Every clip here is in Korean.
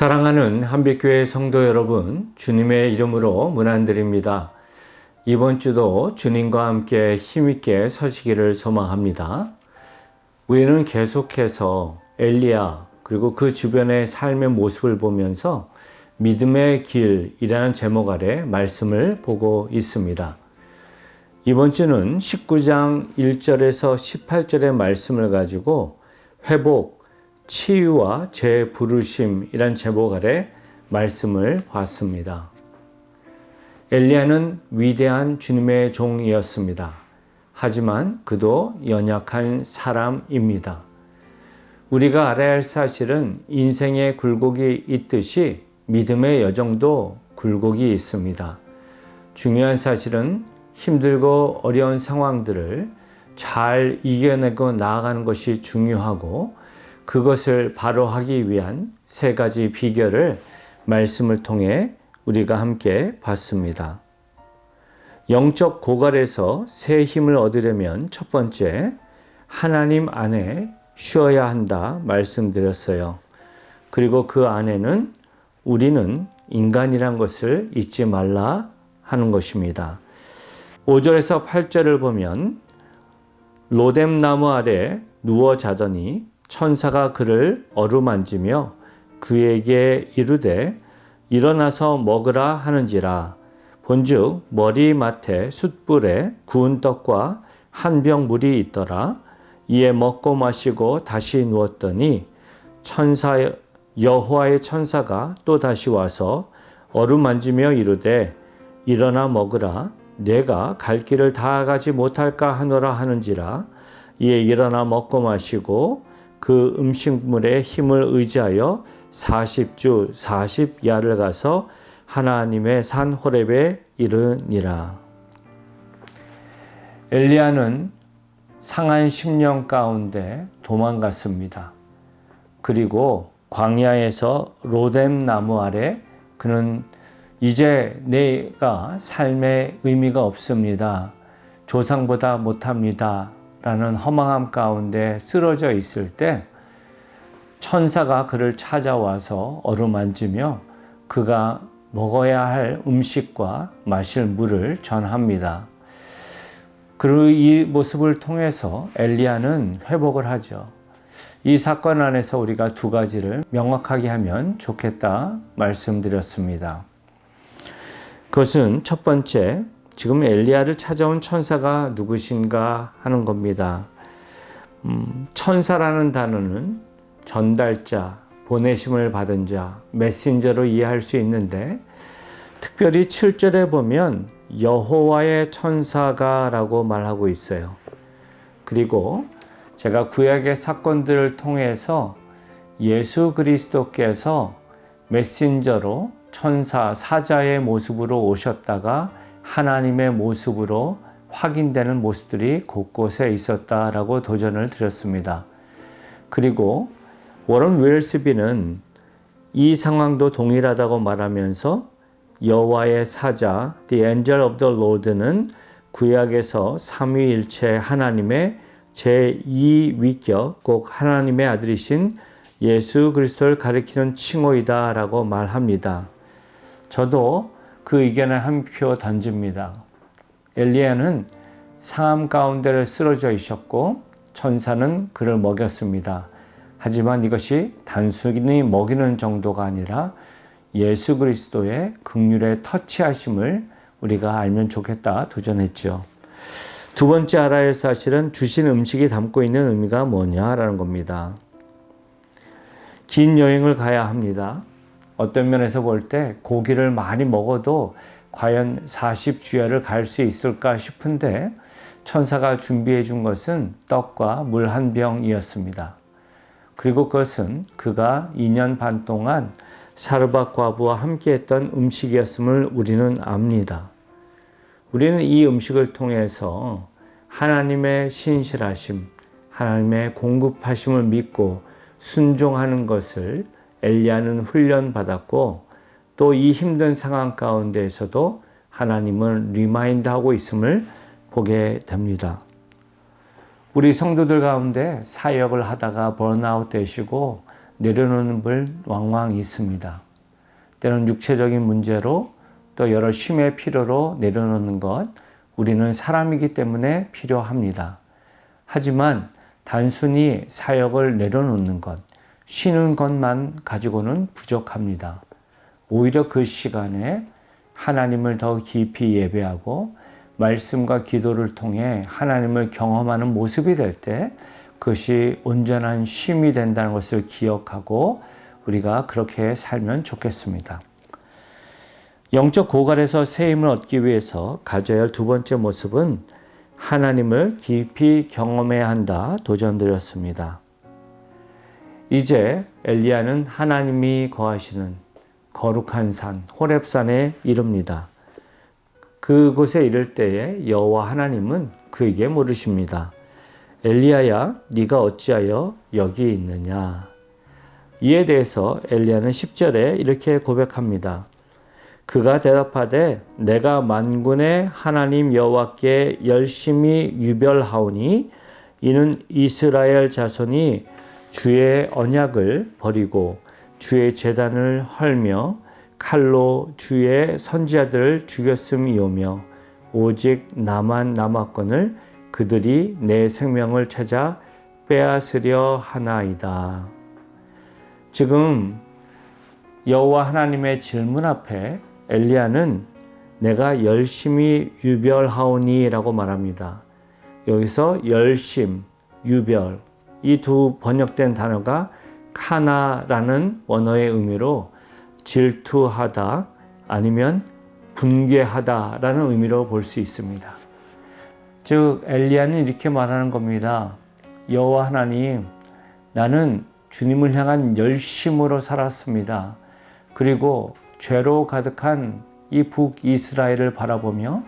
사랑하는 한빛교회 성도 여러분, 주님의 이름으로 문안드립니다. 이번 주도 주님과 함께 힘있게 서시기를 소망합니다. 우리는 계속해서 엘리야 그리고 그 주변의 삶의 모습을 보면서 믿음의 길이라는 제목 아래 말씀을 보고 있습니다. 이번 주는 19장 1절에서 18절의 말씀을 가지고 회복, 치유와 재부르심이란 제목 아래 말씀을 봤습니다. 엘리야는 위대한 주님의 종이었습니다. 하지만 그도 연약한 사람입니다. 우리가 알아야 할 사실은 인생의 굴곡이 있듯이 믿음의 여정도 굴곡이 있습니다. 중요한 사실은 힘들고 어려운 상황들을 잘 이겨내고 나아가는 것이 중요하고 그것을 바로 하기 위한 세 가지 비결을 말씀을 통해 우리가 함께 봤습니다. 영적 고갈에서 새 힘을 얻으려면 첫 번째, 하나님 안에 쉬어야 한다 말씀드렸어요. 그리고 그 안에는 우리는 인간이란 것을 잊지 말라 하는 것입니다. 5절에서 8절을 보면 로뎀나무 아래 누워 자더니 천사가 그를 어루만지며 그에게 이르되 일어나서 먹으라 하는지라. 본즉 머리맡에 숯불에 구운 떡과 한 병 물이 있더라. 이에 먹고 마시고 다시 누웠더니 여호와의 천사가 또 다시 와서 어루만지며 이르되 일어나 먹으라. 내가 갈 길을 다 가지 못할까 하노라 하는지라. 이에 일어나 먹고 마시고 그 음식물의 힘을 의지하여 40주 40야를 가서 하나님의 산 호렙에 이르니라. 엘리야는 상한 심령 가운데 도망갔습니다. 그리고 광야에서 로뎀나무 아래 그는 이제 내가 삶의 의미가 없습니다. 조상보다 못합니다. 라는 허망함 가운데 쓰러져 있을 때 천사가 그를 찾아와서 어루만지며 그가 먹어야 할 음식과 마실 물을 전합니다. 그리고 이 모습을 통해서 엘리야는 회복을 하죠. 이 사건 안에서 우리가 두 가지를 명확하게 하면 좋겠다 말씀드렸습니다. 그것은 첫 번째, 지금 엘리야를 찾아온 천사가 누구신가 하는 겁니다. 천사라는 단어는 전달자, 보내심을 받은 자, 메신저로 이해할 수 있는데 특별히 7절에 보면 여호와의 천사가 라고 말하고 있어요. 그리고 제가 구약의 사건들을 통해서 예수 그리스도께서 메신저로 천사, 사자의 모습으로 오셨다가 하나님의 모습으로 확인되는 모습들이 곳곳에 있었다라고 도전을 드렸습니다. 그리고 워런 웰스비는 이 상황도 동일하다고 말하면서 여호와의 사자, The Angel of the Lord는 구약에서 삼위일체 하나님의 제2위격, 꼭 하나님의 아들이신 예수 그리스도를 가리키는 칭호이다라고 말합니다. 저도 그 의견을 한 표 던집니다. 엘리야는 상함 가운데 쓰러져 있었고 천사는 그를 먹였습니다. 하지만 이것이 단순히 먹이는 정도가 아니라 예수 그리스도의 긍휼의 터치하심을 우리가 알면 좋겠다 도전했죠. 두 번째 알아야 할 사실은 주신 음식이 담고 있는 의미가 뭐냐라는 겁니다. 긴 여행을 가야 합니다. 어떤 면에서 볼 때 고기를 많이 먹어도 과연 40주야를 갈 수 있을까 싶은데 천사가 준비해 준 것은 떡과 물 한 병이었습니다. 그리고 그것은 그가 2년 반 동안 사르밧 과부와 함께했던 음식이었음을 우리는 압니다. 우리는 이 음식을 통해서 하나님의 신실하심, 하나님의 공급하심을 믿고 순종하는 것을 엘리야는 훈련받았고 또 이 힘든 상황 가운데에서도 하나님을 리마인드하고 있음을 보게 됩니다. 우리 성도들 가운데 사역을 하다가 번아웃 되시고 내려놓는 분 왕왕 있습니다. 때로는 육체적인 문제로 또 여러 쉼의 필요로 내려놓는 것, 우리는 사람이기 때문에 필요합니다. 하지만 단순히 사역을 내려놓는 것, 쉬는 것만 가지고는 부족합니다. 오히려 그 시간에 하나님을 더 깊이 예배하고 말씀과 기도를 통해 하나님을 경험하는 모습이 될 때 그것이 온전한 쉼이 된다는 것을 기억하고 우리가 그렇게 살면 좋겠습니다. 영적 고갈에서 새 힘을 얻기 위해서 가져야 할 두 번째 모습은 하나님을 깊이 경험해야 한다 도전드렸습니다. 이제 엘리야는 하나님이 거하시는 거룩한 산 호렙산에 이릅니다. 그곳에 이를 때에 여호와 하나님은 그에게 물으십니다. 엘리야야, 네가 어찌하여 여기 있느냐? 이에 대해서 엘리야는 10절에 이렇게 고백합니다. 그가 대답하되 내가 만군의 하나님 여호와께 열심히 유별하오니 이는 이스라엘 자손이 주의 언약을 버리고 주의 제단을 헐며 칼로 주의 선지자들을 죽였음이오며 오직 나만 남았거늘 그들이 내 생명을 찾아 빼앗으려 하나이다. 지금 여호와 하나님의 질문 앞에 엘리야는 내가 열심히 유별하오니 라고 말합니다. 여기서 열심, 유별 이 두 번역된 단어가 카나라는 원어의 의미로 질투하다 아니면 분개하다라는 의미로 볼 수 있습니다. 즉 엘리야는 이렇게 말하는 겁니다. 여호와 하나님, 나는 주님을 향한 열심으로 살았습니다. 그리고 죄로 가득한 이 북이스라엘을 바라보며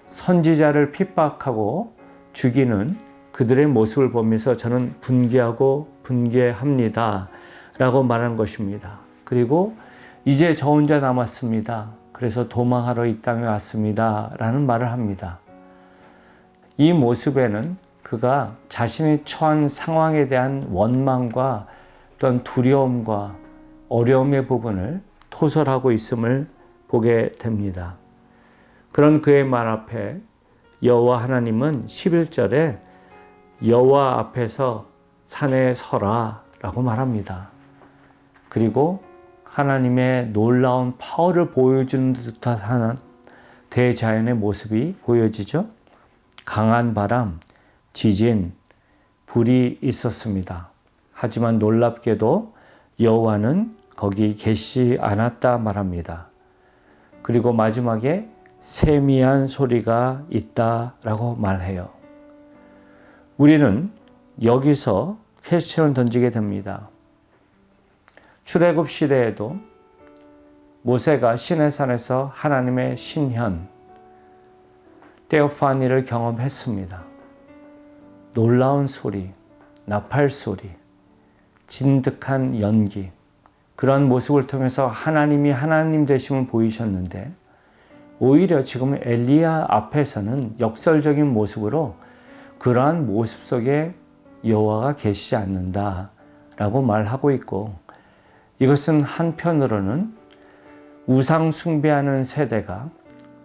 선지자를 핍박하고 죽이는 그들의 모습을 보면서 저는 분개하고 분개합니다 라고 말하는 것입니다. 그리고 이제 저 혼자 남았습니다. 그래서 도망하러 이 땅에 왔습니다 라는 말을 합니다. 이 모습에는 그가 자신이 처한 상황에 대한 원망과 또한 두려움과 어려움의 부분을 토설하고 있음을 보게 됩니다. 그런 그의 말 앞에 여호와 하나님은 11절에 여호와 앞에서 산에 서라 라고 말합니다. 그리고 하나님의 놀라운 파워를 보여주는 듯한 대자연의 모습이 보여지죠. 강한 바람, 지진, 불이 있었습니다. 하지만 놀랍게도 여호와는 거기 계시지 않았다 말합니다. 그리고 마지막에 세미한 소리가 있다라고 말해요. 우리는 여기서 퀘스천을 던지게 됩니다. 출애굽 시대에도 모세가 시내산에서 하나님의 신현, 테오파니를 경험했습니다. 놀라운 소리, 나팔 소리, 진득한 연기, 그런 모습을 통해서 하나님이 하나님 되심을 보이셨는데 오히려 지금 엘리야 앞에서는 역설적인 모습으로 그러한 모습 속에 여호와가 계시지 않는다라고 말하고 있고, 이것은 한편으로는 우상 숭배하는 세대가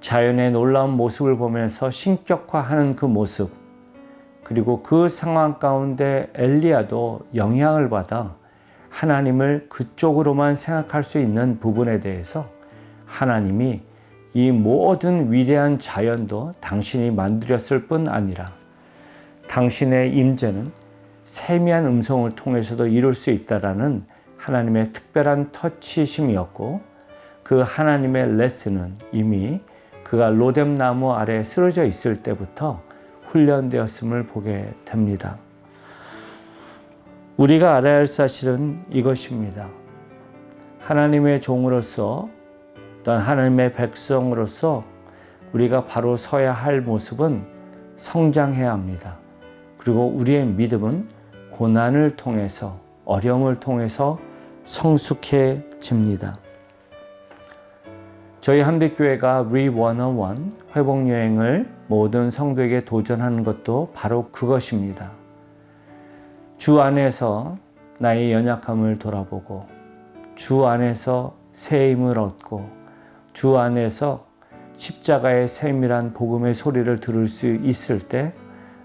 자연의 놀라운 모습을 보면서 신격화하는 그 모습, 그리고 그 상황 가운데 엘리야도 영향을 받아 하나님을 그쪽으로만 생각할 수 있는 부분에 대해서 하나님이 이 모든 위대한 자연도 당신이 만들었을 뿐 아니라 당신의 임재는 세미한 음성을 통해서도 이룰 수 있다라는 하나님의 특별한 터치심이었고, 그 하나님의 레슨은 이미 그가 로뎀 나무 아래에 쓰러져 있을 때부터 훈련되었음을 보게 됩니다. 우리가 알아야 할 사실은 이것입니다. 하나님의 종으로서 또한 하나님의 백성으로서 우리가 바로 서야 할 모습은 성장해야 합니다. 그리고 우리의 믿음은 고난을 통해서, 어려움을 통해서 성숙해집니다. 저희 한빛교회가 Re101 회복여행을 모든 성도에게 도전하는 것도 바로 그것입니다. 주 안에서 나의 연약함을 돌아보고 주 안에서 새 힘을 얻고 주 안에서 십자가의 세밀한 복음의 소리를 들을 수 있을 때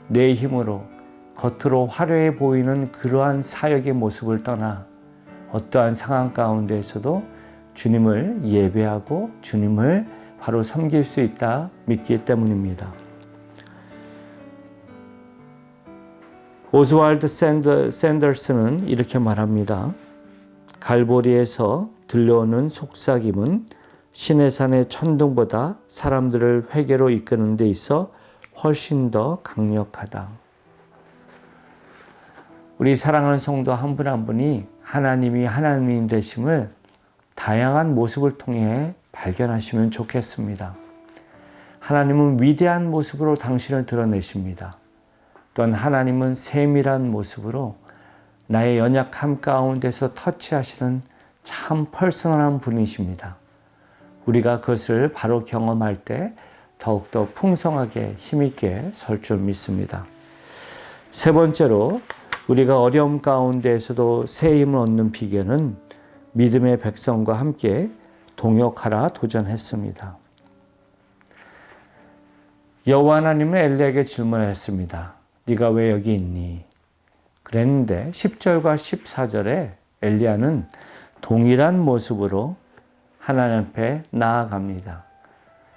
내 힘으로 겉으로 화려해 보이는 그러한 사역의 모습을 떠나 어떠한 상황 가운데에서도 주님을 예배하고 주님을 바로 섬길 수 있다 믿기 때문입니다. 오스왈드 샌더스는 이렇게 말합니다. 갈보리에서 들려오는 속삭임은 시내산의 천둥보다 사람들을 회개로 이끄는 데 있어 훨씬 더 강력하다. 우리 사랑하는 성도 한 분 한 분이 하나님이 하나님 되심을 다양한 모습을 통해 발견하시면 좋겠습니다. 하나님은 위대한 모습으로 당신을 드러내십니다. 또한 하나님은 세밀한 모습으로 나의 연약함 가운데서 터치하시는 참 퍼스널한 분이십니다. 우리가 그것을 바로 경험할 때 더욱더 풍성하게 힘있게 설 줄 믿습니다. 세 번째로 우리가 어려움 가운데에서도 새 힘을 얻는 비결은 믿음의 백성과 함께 동역하라 도전했습니다. 여호와 하나님은 엘리야에게 질문했습니다. 네가 왜 여기 있니? 그랬는데 10절과 14절에 엘리야는 동일한 모습으로 하나님 앞에 나아갑니다.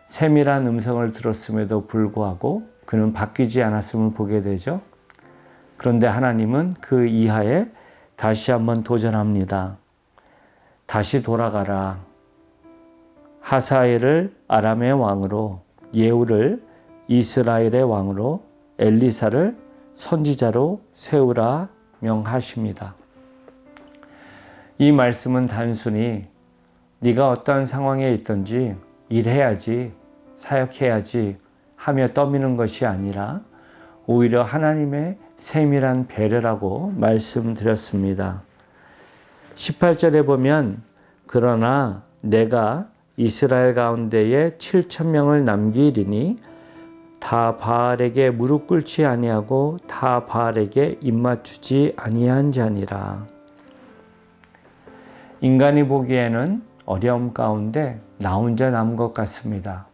세밀한 음성을 들었음에도 불구하고 그는 바뀌지 않았음을 보게 되죠. 그런데 하나님은 그 이하에 다시 한번 도전합니다. 다시 돌아가라. 하사엘을 아람의 왕으로, 예후를 이스라엘의 왕으로, 엘리사를 선지자로 세우라 명하십니다. 이 말씀은 단순히 네가 어떠한 상황에 있든지 일해야지, 사역해야지 하며 떠미는 것이 아니라 오히려 하나님의 세밀한 배려라고 말씀드렸습니다. 18절에 보면 그러나 내가 이스라엘 가운데에 7,000명을 남기리니 다 바알에게 무릎 꿇지 아니하고 다 바알에게 입맞추지 아니한 자니라. 인간이 보기에는 어려움 가운데 나 혼자 남은 것 같습니다.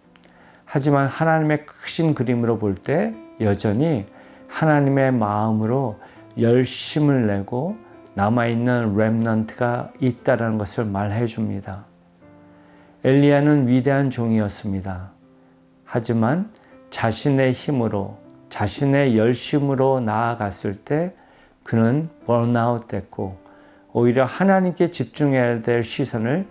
하지만 하나님의 크신 그림으로 볼 때 여전히 하나님의 마음으로 열심을 내고 남아있는 렘넌트가 있다는 것을 말해 줍니다. 엘리야는 위대한 종이었습니다. 하지만 자신의 힘으로, 자신의 열심으로 나아갔을 때 그는 번아웃 됐고 오히려 하나님께 집중해야 될 시선을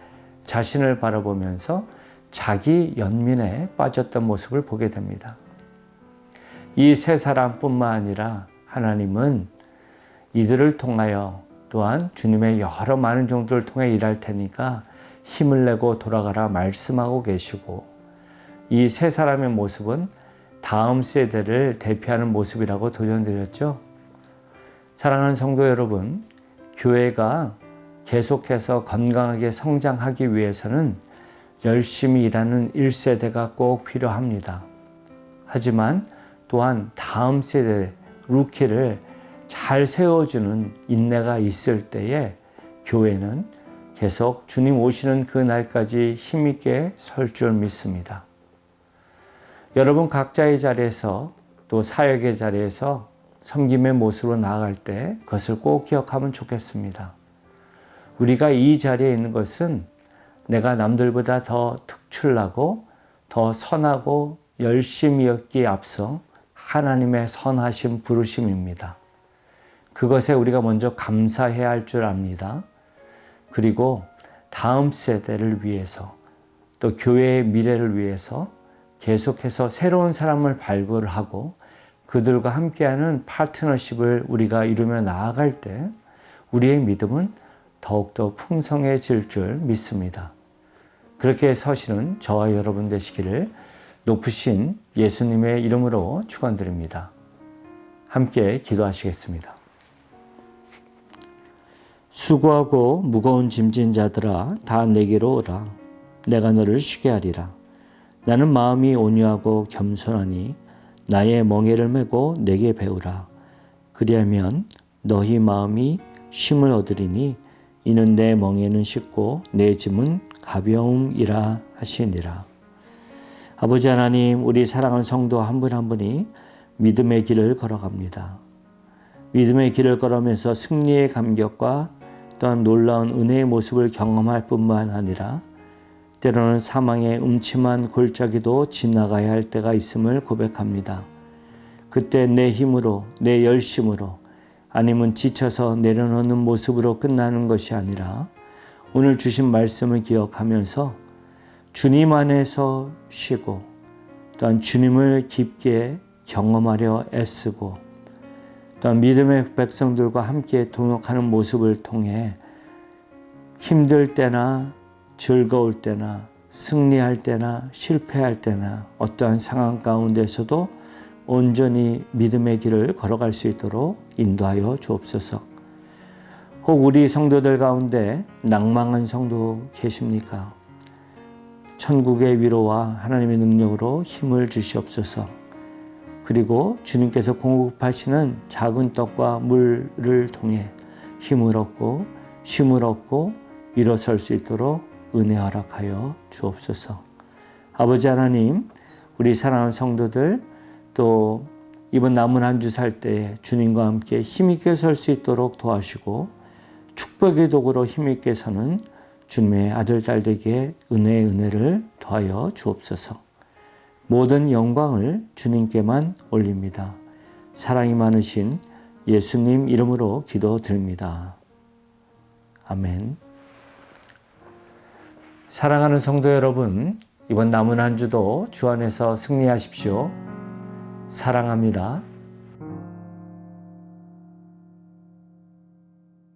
자신을 바라보면서 자기 연민에 빠졌던 모습을 보게 됩니다. 이 세 사람뿐만 아니라 하나님은 이들을 통하여 또한 주님의 여러 많은 종들을 통해 일할 테니까 힘을 내고 돌아가라 말씀하고 계시고 이 세 사람의 모습은 다음 세대를 대표하는 모습이라고 도전드렸죠. 사랑하는 성도 여러분, 교회가 계속해서 건강하게 성장하기 위해서는 열심히 일하는 1세대가 꼭 필요합니다. 하지만 또한 다음 세대 루키를 잘 세워주는 인내가 있을 때에 교회는 계속 주님 오시는 그 날까지 힘있게 설 줄 믿습니다. 여러분 각자의 자리에서 또 사역의 자리에서 섬김의 모습으로 나아갈 때 그것을 꼭 기억하면 좋겠습니다. 우리가 이 자리에 있는 것은 내가 남들보다 더 특출나고 더 선하고 열심히 였기에 앞서 하나님의 선하신 부르심입니다. 그것에 우리가 먼저 감사해야 할 줄 압니다. 그리고 다음 세대를 위해서 또 교회의 미래를 위해서 계속해서 새로운 사람을 발굴하고 그들과 함께하는 파트너십을 우리가 이루며 나아갈 때 우리의 믿음은 더욱더 풍성해질 줄 믿습니다. 그렇게 서시는 저와 여러분 되시기를 높으신 예수님의 이름으로 축원드립니다. 함께 기도하시겠습니다. 수고하고 무거운 짐진 자들아 다 내게로 오라. 내가 너를 쉬게 하리라. 나는 마음이 온유하고 겸손하니 나의 멍에를 메고 내게 배우라. 그리하면 너희 마음이 쉼을 얻으리니 이는 내 멍에는 쉽고 내 짐은 가벼움이라 하시니라. 아버지 하나님, 우리 사랑하는 성도 한 분 한 분이 믿음의 길을 걸어갑니다. 믿음의 길을 걸으면서 승리의 감격과 또한 놀라운 은혜의 모습을 경험할 뿐만 아니라 때로는 사망의 음침한 골짜기도 지나가야 할 때가 있음을 고백합니다. 그때 내 힘으로, 내 열심으로, 아니면 지쳐서 내려놓는 모습으로 끝나는 것이 아니라 오늘 주신 말씀을 기억하면서 주님 안에서 쉬고 또한 주님을 깊게 경험하려 애쓰고 또한 믿음의 백성들과 함께 동역하는 모습을 통해 힘들 때나 즐거울 때나 승리할 때나 실패할 때나 어떠한 상황 가운데서도 온전히 믿음의 길을 걸어갈 수 있도록 인도하여 주옵소서. 혹 우리 성도들 가운데 낭망한 성도 계십니까? 천국의 위로와 하나님의 능력으로 힘을 주시옵소서. 그리고 주님께서 공급하시는 작은 떡과 물을 통해 힘을 얻고 쉼을 얻고 일어설 수 있도록 은혜 허락하여 주옵소서. 아버지 하나님, 우리 사랑하는 성도들 또 이번 남은 한 주 살 때에 주님과 함께 힘있게 설 수 있도록 도와주시고 축복의 도구로 힘있게 서는 주님의 아들 딸 되기에 은혜를 더하여 주옵소서. 모든 영광을 주님께만 올립니다. 사랑이 많으신 예수님 이름으로 기도드립니다. 아멘. 사랑하는 성도 여러분, 이번 남은 한 주도 주 안에서 승리하십시오. 사랑합니다.